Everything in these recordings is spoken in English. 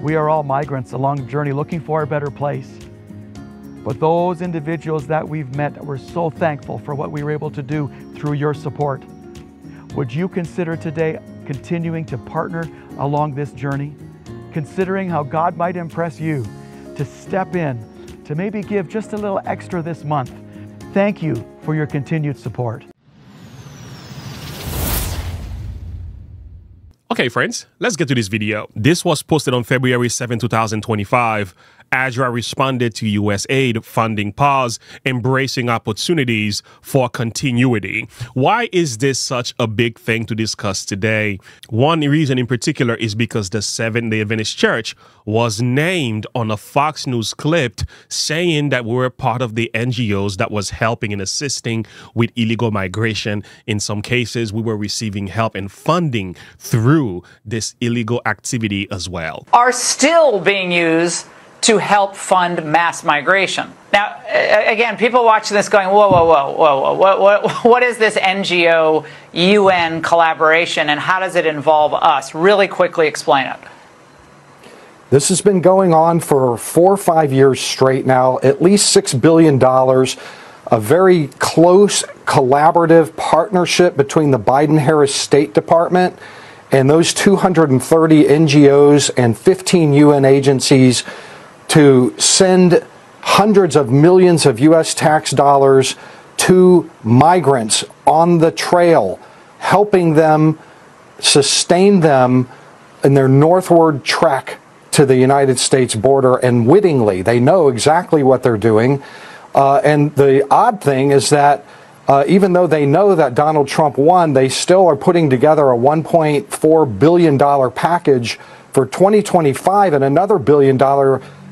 We are all migrants along the journey looking for a better place. But those individuals that we've met, we're so thankful for what we were able to do through your support. Would you consider today continuing to partner along this journey? Considering how God might impress you to step in, to maybe give just a little extra this month. Thank you for your continued support. Okay, friends, let's get to this video. This was posted on February 7, 2025. ADRA responded to USAID funding pause, embracing opportunities for continuity. Why is this such a big thing to discuss today? One reason in particular is because the Seventh-day Adventist Church was named on a Fox News clip saying that we were part of the NGOs that was helping and assisting with illegal migration. In some cases, we were receiving help and funding through this illegal activity as well. Are still being used to help fund mass migration. Now, again, people watching this going, whoa, whoa, whoa, whoa, whoa, what is this NGO-UN collaboration and how does it involve us? Really quickly explain it. This has been going on for 4 or 5 years straight now, at least $6 billion, a very close collaborative partnership between the Biden-Harris State Department and those 230 NGOs and 15 UN agencies to send hundreds of millions of U.S. tax dollars to migrants on the trail, helping them, sustain them in their northward trek to the United States border, and wittingly. They know exactly what they're doing. And the odd thing is that even though they know that Donald Trump won, they still are putting together a $1.4 billion package for 2025 and another $1 billion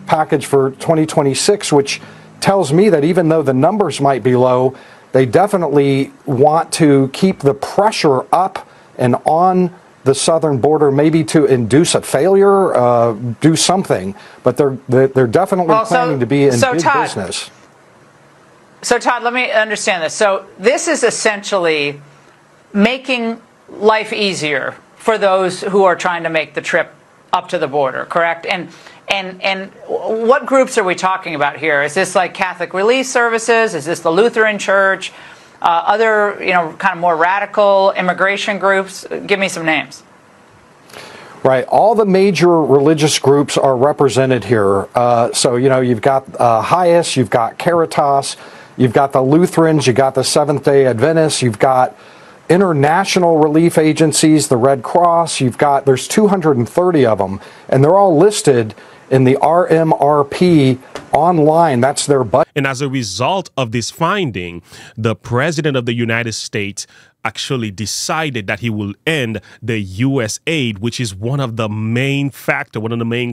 package for 2026, which tells me that even though the numbers might be low, they definitely want to keep the pressure up and on the southern border, maybe to induce a failure, do something. But they're definitely planning to be in big business. So Todd, let me understand this. So this is essentially making life easier for those who are trying to make the trip up to the border, correct? And what groups are we talking about here? Is this like Catholic Relief Services? Is this the Lutheran Church? Other, kind of more radical immigration groups? Give me some names. Right. All the major religious groups are represented here. So, you've got HIAS, you've got Caritas, you've got the Lutherans, you've got the Seventh-day Adventists, you've got international relief agencies, the Red Cross, there's 230 of them, and they're all listed in the RMRP online. That's their budget. And as a result of this finding, the President of the United States actually decided that he will end the USAID, which is one of the main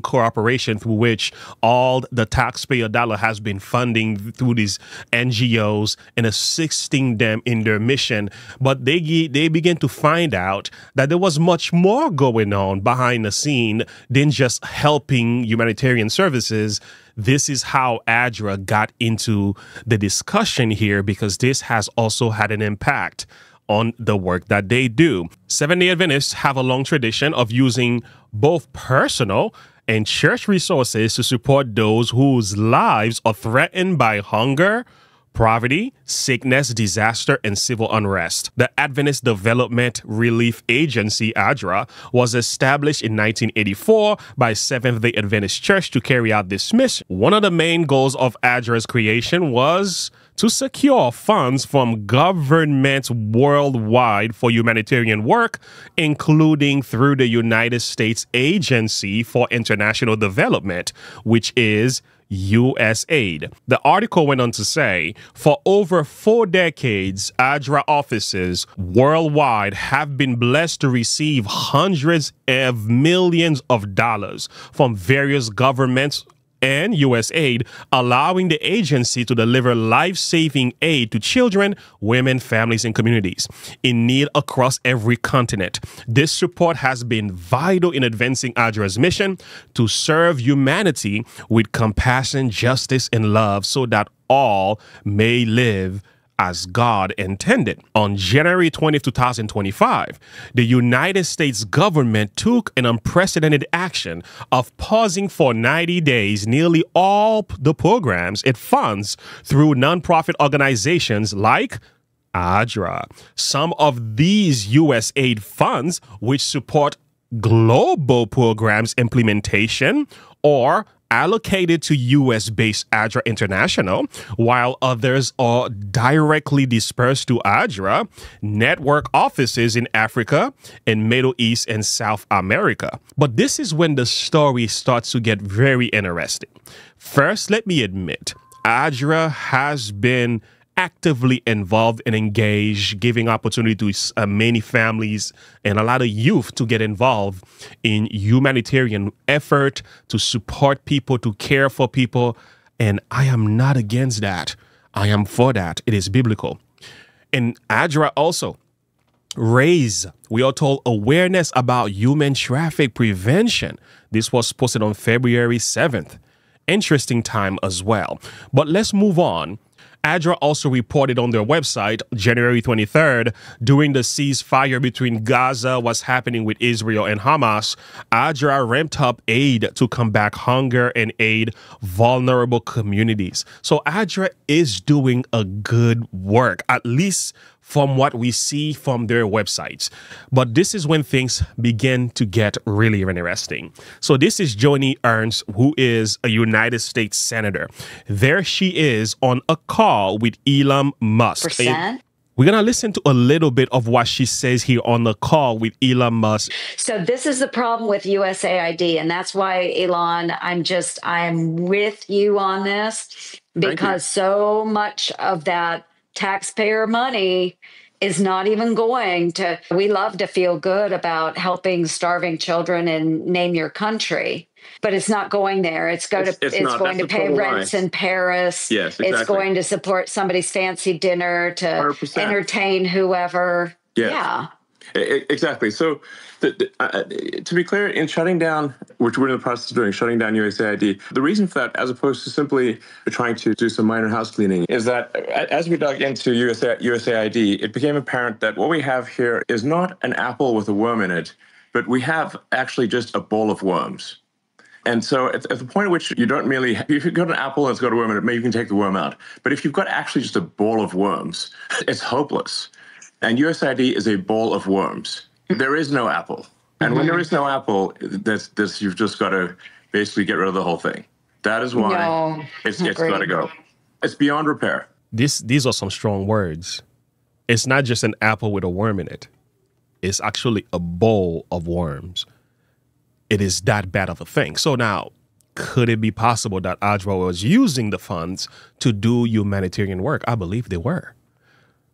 corporations through which all the taxpayer dollar has been funding through these NGOs and assisting them in their mission. But they began to find out that there was much more going on behind the scene than just helping humanitarian services. This is how ADRA got into the discussion here, because this has also had an impact on the work that they do. Seventh-day Adventists have a long tradition of using both personal and church resources to support those whose lives are threatened by hunger, poverty, sickness, disaster, and civil unrest. The Adventist Development Relief Agency, ADRA, was established in 1984 by Seventh-day Adventist Church to carry out this mission. One of the main goals of ADRA's creation was to secure funds from governments worldwide for humanitarian work, including through the United States Agency for International Development, which is USAID. The article went on to say, for over 4 decades, ADRA offices worldwide have been blessed to receive hundreds of millions of dollars from various governments and USAID, allowing the agency to deliver life-saving aid to children, women, families, and communities in need across every continent. This support has been vital in advancing ADRA's mission to serve humanity with compassion, justice, and love so that all may live as God intended. On January 20, 2025, the United States government took an unprecedented action of pausing for 90 days nearly all the programs it funds through nonprofit organizations like ADRA. Some of these USAID funds, which support global programs implementation, or allocated to U.S.-based ADRA International, while others are directly dispersed to ADRA network offices in Africa, in Middle East, and South America. But this is when the story starts to get very interesting. First, let me admit, ADRA has been actively involved and engaged, giving opportunity to many families and a lot of youth to get involved in humanitarian effort, to support people, to care for people. And I am not against that. I am for that. It is biblical. And ADRA also raise, we are told, awareness about human traffic prevention. This was posted on February 7th. Interesting time as well. But let's move on. ADRA also reported on their website, January 23rd, during the ceasefire between Gaza, what's happening with Israel and Hamas, ADRA ramped up aid to combat hunger and aid vulnerable communities. So ADRA is doing a good work, at least from what we see from their websites. But this is when things begin to get really interesting. So this is Joni Ernst, who is a United States Senator. There she is on a call with Elon Musk. We're going to listen to a little bit of what she says here on the call with Elon Musk. So this is the problem with USAID, and that's why, Elon, I'm with you on this, because so much of that taxpayer money is not even going to, we love to feel good about helping starving children and name your country, but it's not going there. It's going to pay rents in Paris. Yes, exactly. It's going to support somebody's fancy dinner to 100%. Entertain whoever. Yes. Yeah. Exactly. So to be clear, in shutting down, which we're in the process of doing, shutting down USAID, the reason for that, as opposed to simply trying to do some minor house cleaning, is that as we dug into USAID, it became apparent that what we have here is not an apple with a worm in it, but we have actually just a bowl of worms. And so at the point at which you don't merely, if you've got an apple and it's got a worm in it, maybe you can take the worm out. But if you've got actually just a bowl of worms, it's hopeless. And USAID is a bowl of worms. There is no apple. And when there is no apple, you've just got to basically get rid of the whole thing. That is why it's got to go. It's beyond repair. These are some strong words. It's not just an apple with a worm in it. It's actually a bowl of worms. It is that bad of a thing. So now, could it be possible that ADRA was using the funds to do humanitarian work? I believe they were.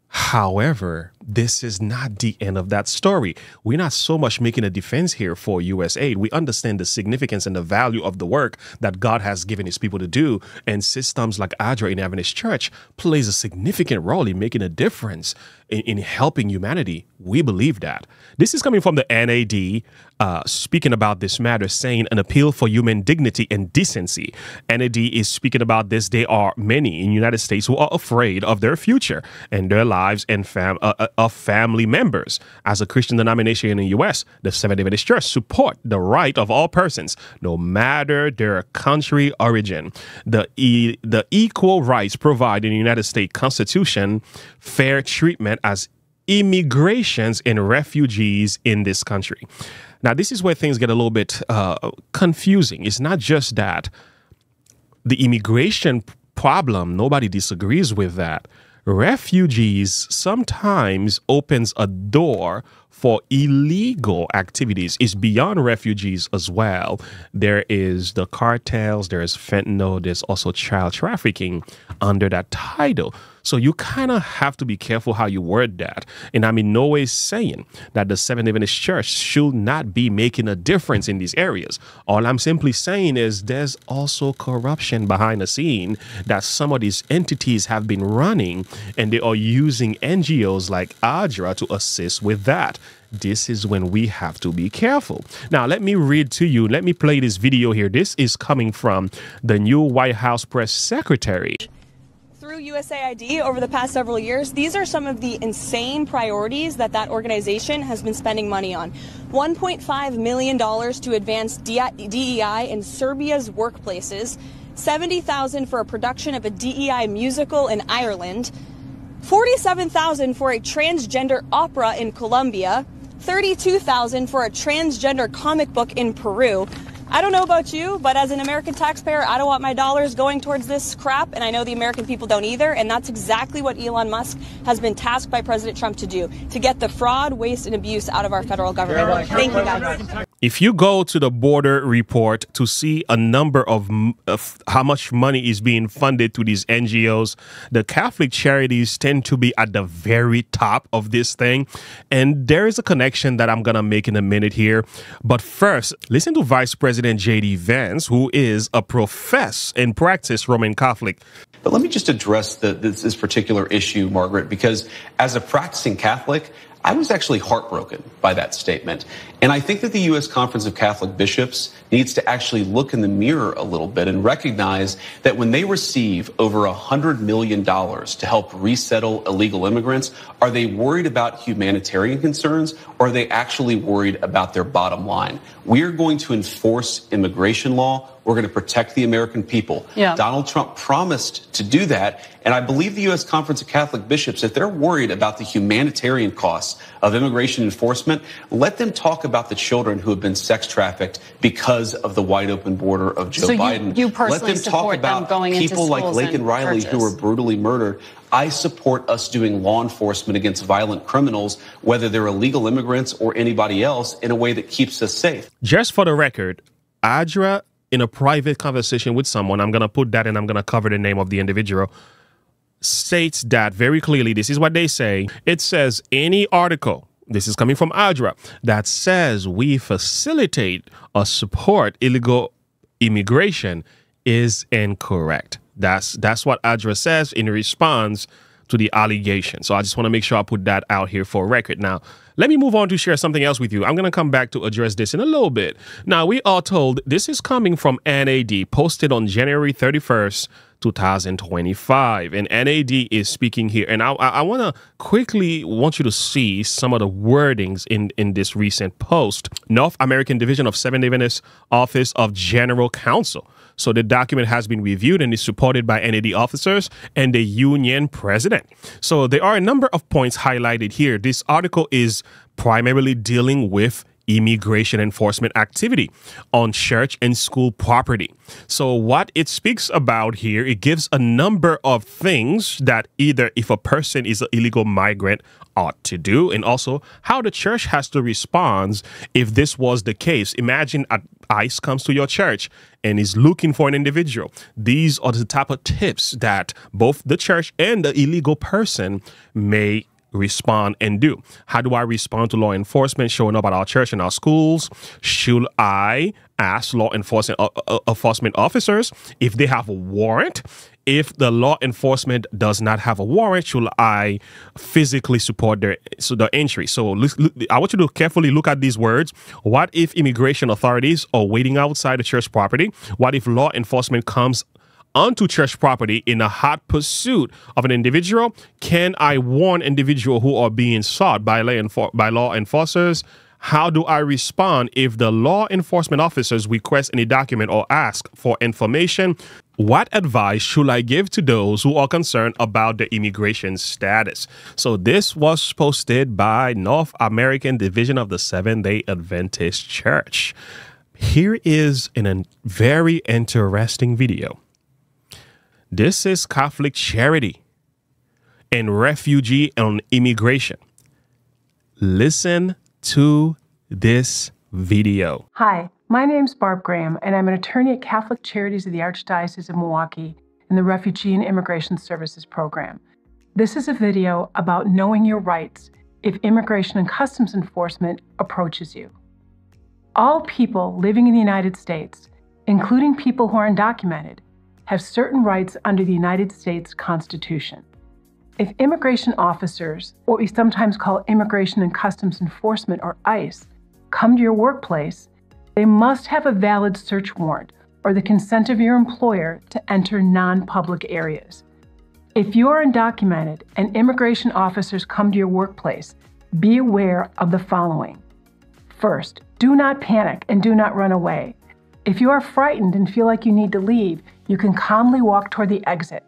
However, this is not the end of that story. We're not so much making a defense here for USAID. We understand the significance and the value of the work that God has given his people to do. And systems like ADRA in Adventist Church plays a significant role in making a difference in helping humanity. We believe that. This is coming from the NAD, speaking about this matter, saying an appeal for human dignity and decency. NAD is speaking about this. There are many in the United States who are afraid of their future and their lives and of family members. As a Christian denomination in the U.S., the Seventh-day Adventist Church support the right of all persons, no matter their country origin. The equal rights provided in the United States Constitution, fair treatment as immigrants and refugees in this country. Now, this is where things get a little bit confusing. It's not just that. The immigration problem, nobody disagrees with that. Refugees sometimes opens a door for illegal activities. It's beyond refugees as well. There is the cartels, there's fentanyl, there's also child trafficking under that title. So you kind of have to be careful how you word that. And I'm in no way saying that the Seventh-day Adventist Church should not be making a difference in these areas. All I'm simply saying is there's also corruption behind the scene that some of these entities have been running, and they are using NGOs like ADRA to assist with that. This is when we have to be careful. Now, let me read to you. Let me play this video here. This is coming from the new White House press secretary. through USAID over the past several years, these are some of the insane priorities that organization has been spending money on. $1.5 million to advance DEI in Serbia's workplaces, $70,000 for a production of a DEI musical in Ireland, $47,000 for a transgender opera in Colombia, $32,000 for a transgender comic book in Peru. I don't know about you, but as an American taxpayer, I don't want my dollars going towards this crap, and I know the American people don't either, and that's exactly what Elon Musk has been tasked by President Trump to do, to get the fraud, waste, and abuse out of our federal government. Thank you, guys. If you go to the border report to see a number of how much money is being funded to these NGOs, the Catholic charities tend to be at the very top of this thing. And there is a connection that I'm going to make in a minute here. But first, listen to Vice President J.D. Vance, who is a professed in practice Roman Catholic. But let me just address this particular issue, Margaret, because as a practicing Catholic, I was actually heartbroken by that statement. And I think that the U.S. Conference of Catholic Bishops needs to actually look in the mirror a little bit and recognize that when they receive over $100 million to help resettle illegal immigrants, are they worried about humanitarian concerns, or are they actually worried about their bottom line? We're going to enforce immigration law. We're going to protect the American people. Yeah. Donald Trump promised to do that. And I believe the U.S. Conference of Catholic Bishops, if they're worried about the humanitarian costs of immigration enforcement, let them talk about the children who have been sex trafficked because of the wide open border of Joe Biden. You personally let them talk about people like Laken Riley who were brutally murdered. I support us doing law enforcement against violent criminals, whether they're illegal immigrants or anybody else, in a way that keeps us safe. Just for the record, ADRA, in a private conversation with someone, I'm going to put that and I'm going to cover the name of the individual, states that very clearly. This is what they say. It says any article, this is coming from ADRA, that says we facilitate or support illegal immigration is incorrect. That's what ADRA says in response to the allegation. So I just want to make sure I put that out here for record. Now, let me move on to share something else with you. I'm going to come back to address this in a little bit. Now, we are told this is coming from NAD, posted on January 31st, 2025. And NAD is speaking here. And I want to quickly want you to see some of the wordings in this recent post. North American Division of Seventh-day Adventist Office of General Counsel. So the document has been reviewed and is supported by NAD officers and the union president. So there are a number of points highlighted here. This article is primarily dealing with immigration enforcement activity on church and school property. So what it speaks about here, it gives a number of things that either if a person is an illegal migrant ought to do, and also how the church has to respond if this was the case. Imagine ICE comes to your church and is looking for an individual. These are the type of tips that both the church and the illegal person may respond and do. How do I respond to law enforcement showing up at our church and our schools? Should I ask law enforcement officers if they have a warrant? If the law enforcement does not have a warrant, should I physically support their entry? So I want you to carefully look at these words. What if immigration authorities are waiting outside the church property? What if law enforcement comes onto church property in a hot pursuit of an individual? Can I warn individuals who are being sought by law enforcers? How do I respond if the law enforcement officers request any document or ask for information? What advice should I give to those who are concerned about the immigration status? So this was posted by North American Division of the Seventh-day Adventist Church. Here is a very interesting video. This is Catholic Charity and Refugee and Immigration. Listen to this video. Hi, my name's Barb Graham, and I'm an attorney at Catholic Charities of the Archdiocese of Milwaukee in the Refugee and Immigration Services Program. This is a video about knowing your rights if Immigration and Customs Enforcement approaches you. All people living in the United States, including people who are undocumented, have certain rights under the United States Constitution. If immigration officers, what we sometimes call Immigration and Customs Enforcement or ICE, come to your workplace, they must have a valid search warrant or the consent of your employer to enter non-public areas. If you are undocumented and immigration officers come to your workplace, be aware of the following. First, do not panic and do not run away. If you are frightened and feel like you need to leave, you can calmly walk toward the exit.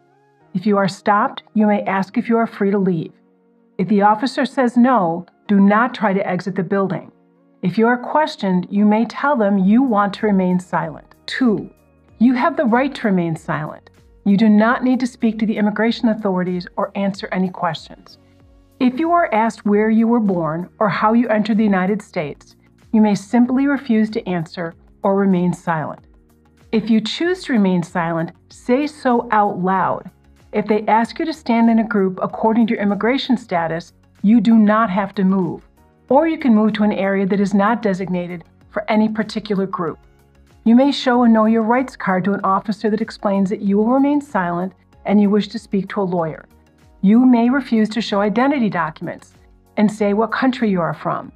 If you are stopped, you may ask if you are free to leave. If the officer says no, do not try to exit the building. If you are questioned, you may tell them you want to remain silent. 2. You have the right to remain silent. You do not need to speak to the immigration authorities or answer any questions. If you are asked where you were born or how you entered the United States, you may simply refuse to answer or remain silent. If you choose to remain silent, say so out loud. If they ask you to stand in a group according to your immigration status, you do not have to move, or you can move to an area that is not designated for any particular group. You may show a Know Your Rights card to an officer that explains that you will remain silent and you wish to speak to a lawyer. You may refuse to show identity documents and say what country you are from.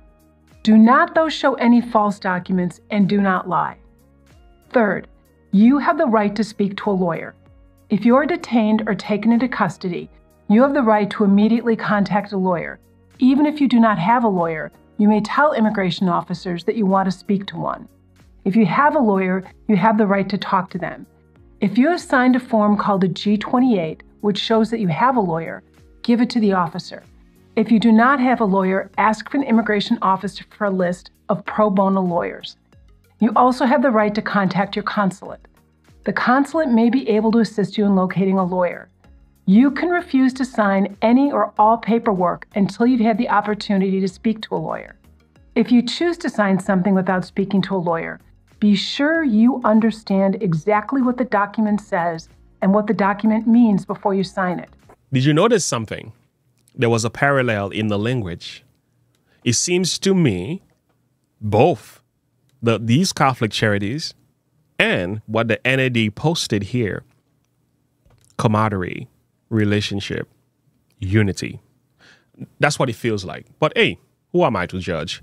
Do not, though, show any false documents and do not lie. Third, you have the right to speak to a lawyer. If you are detained or taken into custody, you have the right to immediately contact a lawyer. Even if you do not have a lawyer, you may tell immigration officers that you want to speak to one. If you have a lawyer, you have the right to talk to them. If you have signed a form called a G-28, which shows that you have a lawyer, give it to the officer. If you do not have a lawyer, ask for an immigration officer for a list of pro bono lawyers. You also have the right to contact your consulate. The consulate may be able to assist you in locating a lawyer. You can refuse to sign any or all paperwork until you've had the opportunity to speak to a lawyer. If you choose to sign something without speaking to a lawyer, be sure you understand exactly what the document says and what the document means before you sign it. Did you notice something? There was a parallel in the language. It seems to me both these Catholic charities and what the NAD posted here, camaraderie, relationship, unity. That's what it feels like. But hey, who am I to judge?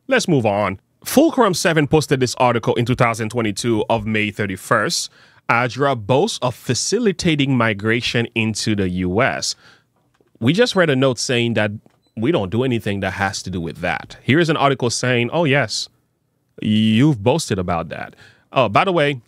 Let's move on. Fulcrum 7 posted this article in 2022 of May 31st. ADRA boasts of facilitating migration into the U.S. We just read a note saying that we don't do anything that has to do with that. Here's an article saying, oh, yes, you've boasted about that. Oh, by the way,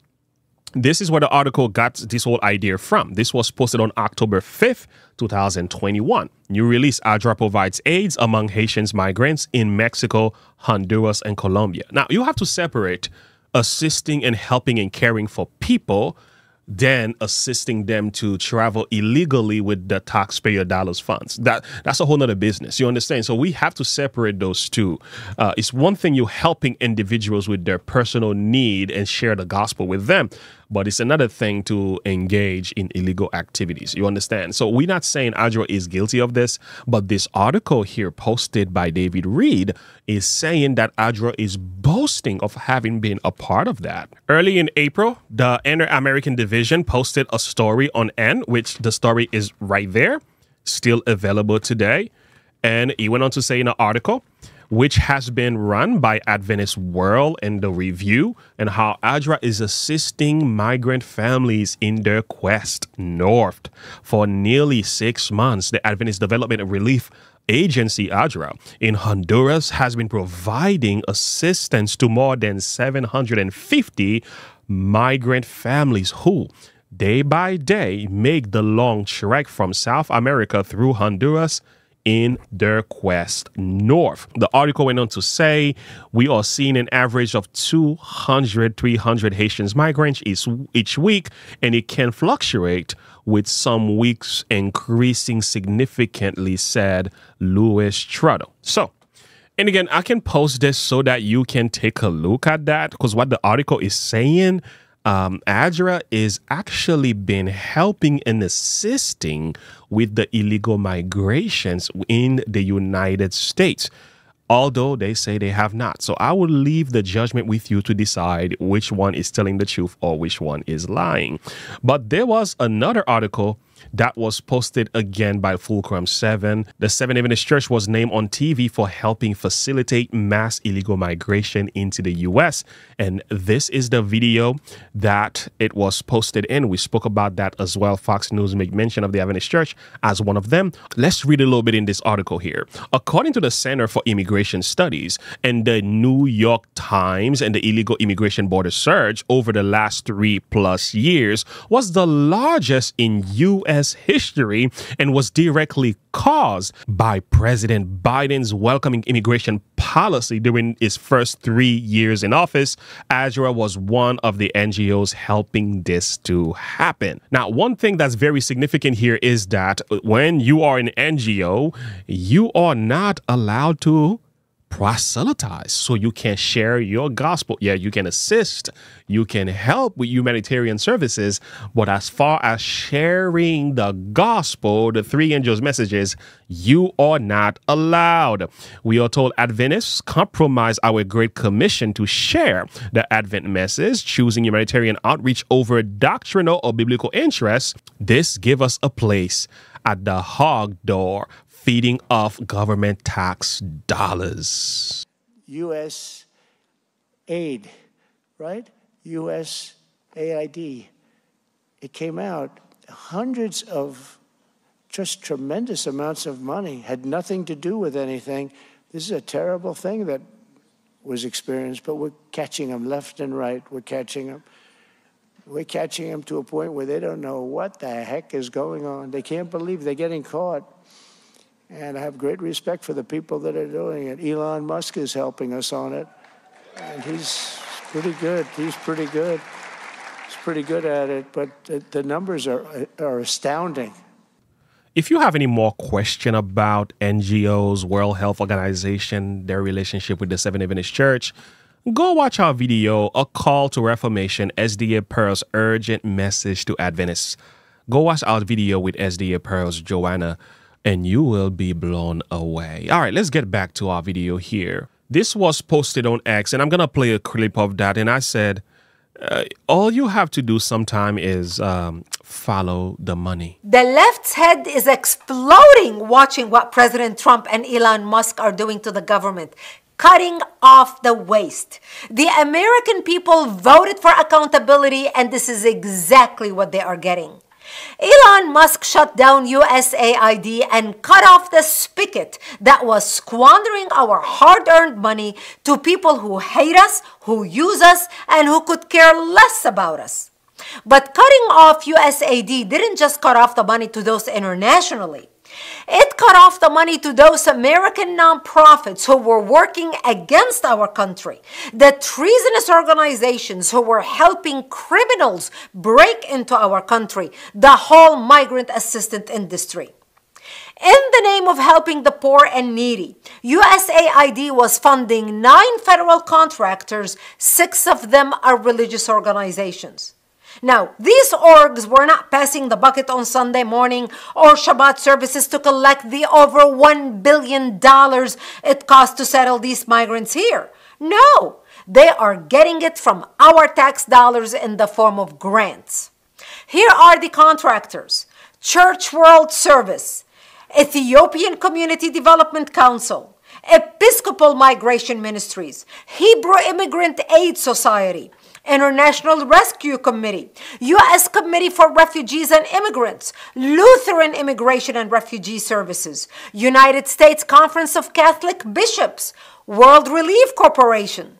this is where the article got this whole idea from. This was posted on October 5th, 2021. New release, ADRA provides aids among Haitians migrants in Mexico, Honduras, and Colombia. Now, you have to separate assisting and helping and caring for people than assisting them to travel illegally with the taxpayer dollars funds. That's a whole nother business. You understand? So we have to separate those two. It's one thing you're helping individuals with their personal need and share the gospel with them, but it's another thing to engage in illegal activities. You understand? So we're not saying ADRA is guilty of this, but this article here posted by David Reed is saying that ADRA is boasting of having been a part of that. Early in April, the Inter-American Division posted a story on N, which the story is right there, still available today. And he went on to say in an article, which has been run by Adventist World and the Review, and how ADRA is assisting migrant families in their quest north. For nearly 6 months, the Adventist Development and Relief Agency, ADRA, in Honduras has been providing assistance to more than 750 migrant families who, day by day, make the long trek from South America through Honduras in their quest north. The article went on to say, we are seeing an average of 200, 300 Haitians migrants each week, and it can fluctuate with some weeks increasing significantly, said Louis Trudell. So, and again, I can post this so that you can take a look at that, because what the article is saying, ADRA is actually been helping and assisting with the illegal migrations in the United States, although they say they have not. So I will leave the judgment with you to decide which one is telling the truth or which one is lying. But there was another article that was posted again by Fulcrum 7. The Seventh Adventist Church was named on TV for helping facilitate mass illegal migration into the U.S. And this is the video that it was posted in. We spoke about that as well. Fox News made mention of the Adventist Church as one of them. Let's read a little bit in this article here. According to the Center for Immigration Studies and the New York Times, and the illegal immigration border surge over the last 3+ years was the largest in U.S. history and was directly caused by President Biden's welcoming immigration policy during his first 3 years in office. ADRA was one of the NGOs helping this to happen. Now, one thing that's very significant here is that when you are an NGO, you are not allowed to proselytize. So you can share your gospel. Yeah, you can assist, you can help with humanitarian services, but as far as sharing the gospel, the three angels' messages, you are not allowed. We are told Adventists compromise our Great Commission to share the Advent message, choosing humanitarian outreach over doctrinal or biblical interests. This gives us a place at the hog door, feeding off government tax dollars. USAID, right? USAID. It came out, hundreds of just tremendous amounts of money, had nothing to do with anything. This is a terrible thing that was experienced, but we're catching them left and right. We're catching them. We're catching them to a point where they don't know what the heck is going on. They can't believe they're getting caught. And I have great respect for the people that are doing it. Elon Musk is helping us on it. And he's pretty good. He's pretty good. He's pretty good at it. But the numbers are astounding. If you have any more question about NGOs, World Health Organization, their relationship with the Seventh Adventist Church, go watch our video, A Call to Reformation, SDA Pearl's Urgent Message to Adventists. Go watch our video with SDA Pearl's Joanna, and you will be blown away. All right, let's get back to our video here. This was posted on X, and I'm going to play a clip of that. And I said, all you have to do sometime is follow the money. The left's head is exploding watching what President Trump and Elon Musk are doing to the government. Cutting off the waste. The American people voted for accountability, and this is exactly what they are getting. Elon Musk shut down USAID and cut off the spigot that was squandering our hard-earned money to people who hate us, who use us, and who could care less about us. But cutting off USAID didn't just cut off the money to those internationally. It cut off the money to those American nonprofits who were working against our country, the treasonous organizations who were helping criminals break into our country, the whole migrant assistance industry. In the name of helping the poor and needy, USAID was funding 9 federal contractors, 6 of them are religious organizations. Now, these orgs were not passing the bucket on Sunday morning or Shabbat services to collect the over $1 billion it cost to settle these migrants here. No, they are getting it from our tax dollars in the form of grants. Here are the contractors: Church World Service, Ethiopian Community Development Council, Episcopal Migration Ministries, Hebrew Immigrant Aid Society, International Rescue Committee, U.S. Committee for Refugees and Immigrants, Lutheran Immigration and Refugee Services, United States Conference of Catholic Bishops, World Relief Corporation.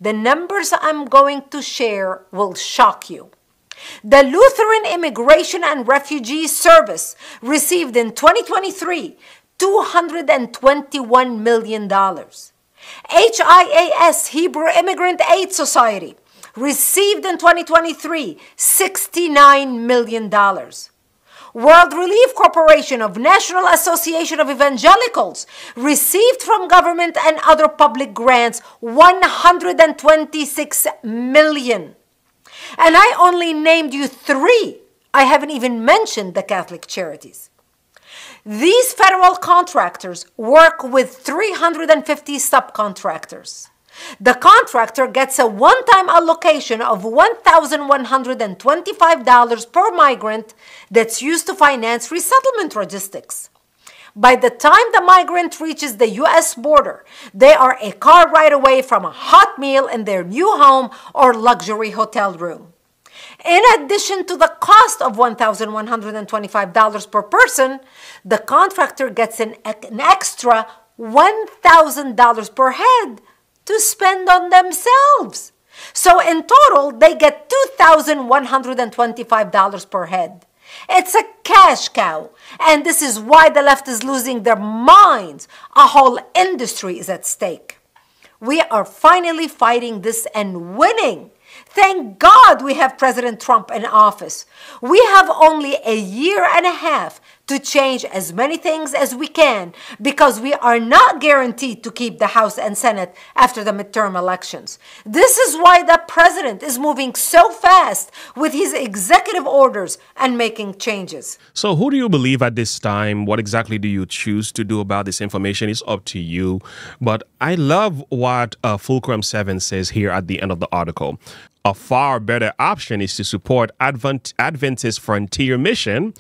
The numbers I'm going to share will shock you. The Lutheran Immigration and Refugee Service received in 2023 $221 million. HIAS, Hebrew Immigrant Aid Society, received in 2023 $69 million. World Relief Corporation of National Association of Evangelicals received from government and other public grants $126 million. And I only named you 3. I haven't even mentioned the Catholic charities. These federal contractors work with 350 subcontractors. The contractor gets a one-time allocation of $1,125 per migrant that's used to finance resettlement logistics. By the time the migrant reaches the U.S. border, they are a car ride away from a hot meal in their new home or luxury hotel room. In addition to the cost of $1,125 per person, the contractor gets an extra $1,000 per head to spend on themselves. So in total, they get $2,125 per head. It's a cash cow, and this is why the left is losing their minds. A whole industry is at stake. We are finally fighting this and winning. Thank God we have President Trump in office. We have only a year and a half to change as many things as we can because we are not guaranteed to keep the House and Senate after the midterm elections. This is why the president is moving so fast with his executive orders and making changes. So who do you believe at this time? What exactly do you choose to do about this information? It's up to you. But I love what Fulcrum 7 says here at the end of the article. A far better option is to support Adventist Frontier Mission,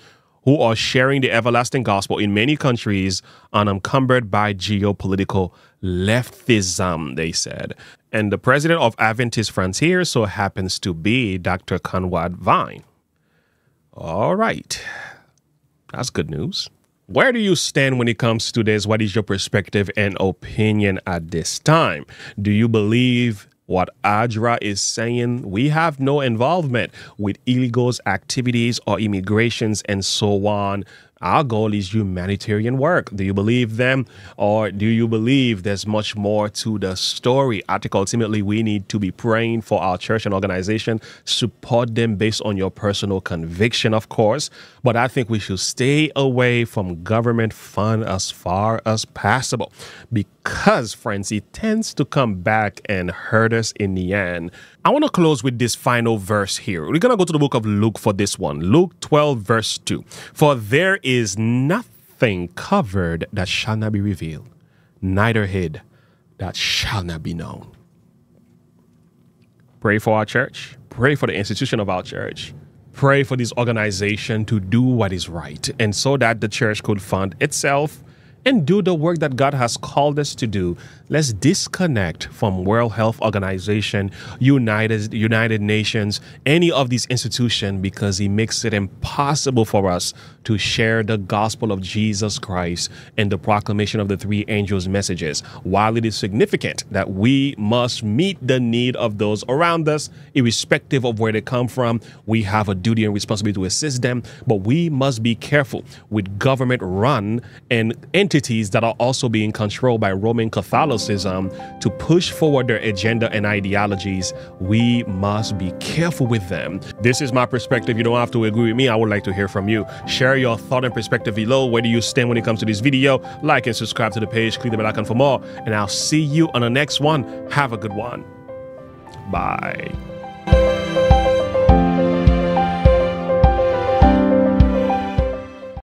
who are sharing the everlasting gospel in many countries unencumbered by geopolitical leftism, they said. And the president of Adventist Frontier so happens to be Dr. Conrad Vine. All right. That's good news. Where do you stand when it comes to this? What is your perspective and opinion at this time? Do you believe what ADRA is saying? We have no involvement with illegals activities or immigrations and so on. Our goal is humanitarian work. Do you believe them, or do you believe there's much more to the story? I think ultimately we need to be praying for our church and organization, support them based on your personal conviction, of course. But I think we should stay away from government fund as far as possible because, friends, it tends to come back and hurt us in the end. I want to close with this final verse here. We're going to go to the book of Luke for this one. Luke 12, verse 2. For there is nothing covered that shall not be revealed, neither hid that shall not be known. Pray for our church. Pray for the institution of our church. Pray for this organization to do what is right, and so that the church could fund itself and do the work that God has called us to do. Let's disconnect from World Health Organization, United Nations, any of these institutions, because it makes it impossible for us to share the gospel of Jesus Christ and the proclamation of the three angels' messages. While it is significant that we must meet the need of those around us, irrespective of where they come from, we have a duty and responsibility to assist them. But we must be careful with government-run and entities that are also being controlled by Roman Catholicism to push forward their agenda and ideologies. We must be careful with them. This is my perspective. You don't have to agree with me. I would like to hear from you. Share your thought and perspective below. Where do you stand when it comes to this video? Like and subscribe to the page. Click the bell icon for more. And I'll see you on the next one. Have a good one. Bye.